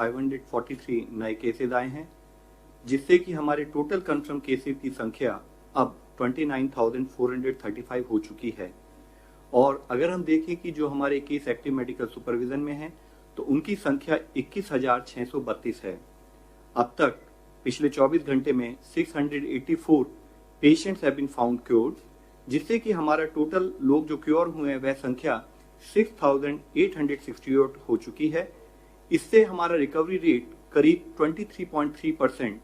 543 नए केसेस आए हैं, जिससे कि हमारे टोटल कंफर्म केसेस की संख्या अब 29,435 हो चुकी है। और अगर हम देखें कि जो हमारे केस एक्टिव मेडिकल सुपरविजन में हैं, तो उनकी संख्या 21,632 है। अब तक पिछले 24 घंटे में 684 patients have been found cured, जिससे कि हमारा टोटल लोग जो क्योर हुए हैं वह संख्या 6,868 हो चुकी है। इससे हमारा रिकवरी रेट करीब 23.3%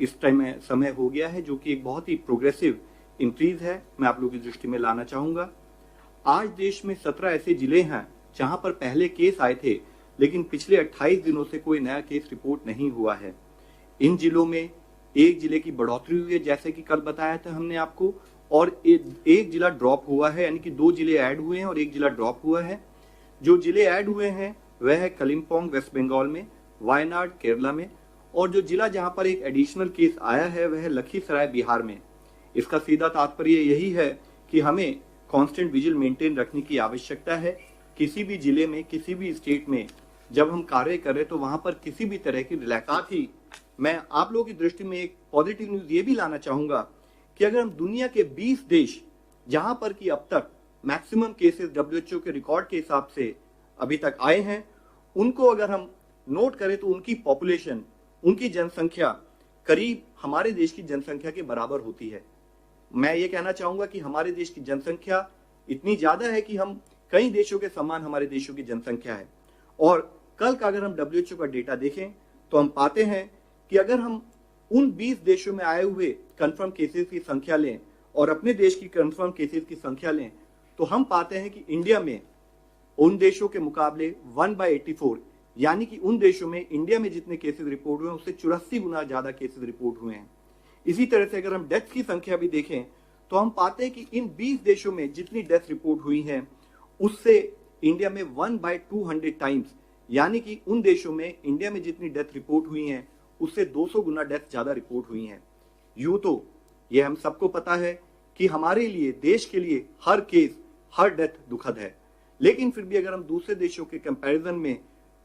इस टाइम में समय हो गया है, जो कि एक बहुत ही प्रोग्रेसिव इंक्रीज है। मैं आप लोगों की दृष्टि में लाना चाहूंगा। आज देश में 17 ऐसे जिले हैं जहां पर पहले केस आए थे, लेकिन पिछले 28 दिनों से कोई नया केस रिपोर्ट नहीं हुआ है। इन जिलों में एक जिले की बढ़ोतरी हुई है, जैसे कि कल बताया था हमने आपको, और एक जिला ड्रॉप हुआ है, यानी कि 2 जिले ऐड हुए हैं और एक जिला ड्रॉप हुआ है। जो जिले ऐड हुए हैं वह है कलिम्पोंग वेस्ट बंगाल में, वायनाड केरला में, और जो जिला जहां पर एक एडिशनल केस आया है वह है लखीसराय बिहार में। इसका सीधा तात्पर्य यही है कि हमें कांस्टेंट विजिल मेंटेन रखने की आवश्यकता है। किसी भी जिले में, किसी भी स्टेट में जब हम कार्य करें तो वहां पर किसी भी तरह की रिलैक्स ही मैं आप लोगों की दृष्टि में एक पॉजिटिव न्यूज ये भी लाना चाहूंगा कि अगर हम दुनिया के 20 देश जहां पर कि अब तक मैक्सिमम केसेस WHO के रिकॉर्ड के हिसाब से अभी तक आए हैं, उनको अगर हम नोट करें तो उनकी पॉपुलेशन, उनकी जनसंख्या करीब हमारे देश की जनसंख्या के बराबर होती है। मैं ये कहना चाहूंगा कि हमारे देश की जनसंख्या इतनी ज्यादा है कि हम कई देशों के समान हमारे देशों की जनसंख्या है। और कल का अगर हम WHO का डेटा देखें तो हम पाते हैं कि अगर हम उन 20 देशों में आए हुए कंफर्म केसेस की संख्या लें और अपने देश की कंफर्म केसेस की संख्या लें, तो हम पाते हैं कि इंडिया में उन देशों के मुकाबले 1/84, यानी कि उन देशों में इंडिया में जितने केसेस रिपोर्ट हुए हैं उससे 84 गुना ज्यादा केसेस रिपोर्ट हुए हैं। इसी तरह से अगर हम डेथ की संख्या भी देखें तो हम पाते हैं कि इन 20 देशों में जितनी डेथ रिपोर्ट हुई हैं उससे इंडिया में 1/200 टाइम्स, यानी कि उन देशों में इंडिया में जितनी डेथ रिपोर्ट हुई हैं उससे 200 गुना डेथ ज्यादा रिपोर्ट हुई हैं। यूं तो यह हम सबको पता है कि हमारे लिए, देश के लिए हर केस, हर डेथ दुखद है, लेकिन फिर भी अगर हम दूसरे देशों के कंपैरिजन में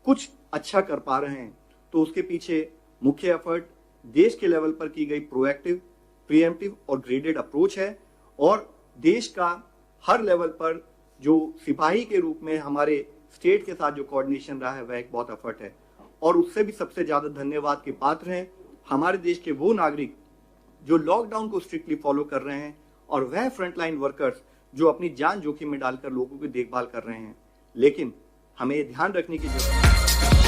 कुछ अच्छा कर पा रहे हैं तो उसके पीछे मुख्य एफर्ट देश के लेवल पर की गई प्रोएक्टिव, प्रीएम्प्टिव और ग्रेडेड अप्रोच है। और देश का हर लेवल पर जो सिपाही के रूप में हमारे स्टेट के साथ जो कोऑर्डिनेशन रहा है वह एक बहुत एफर्ट है। और उससे भी सबसे ज्यादा धन्यवाद के पात्र हैं हमारे देश के वो नागरिक जो लॉकडाउन को स्ट्रिक्टली फॉलो कर रहे हैं, और वह फ्रंटलाइन वर्कर्स जो अपनी जान जोखिम में डालकर लोगों की देखभाल कर रहे हैं। लेकिन हमें ध्यान रखने की जरूरत है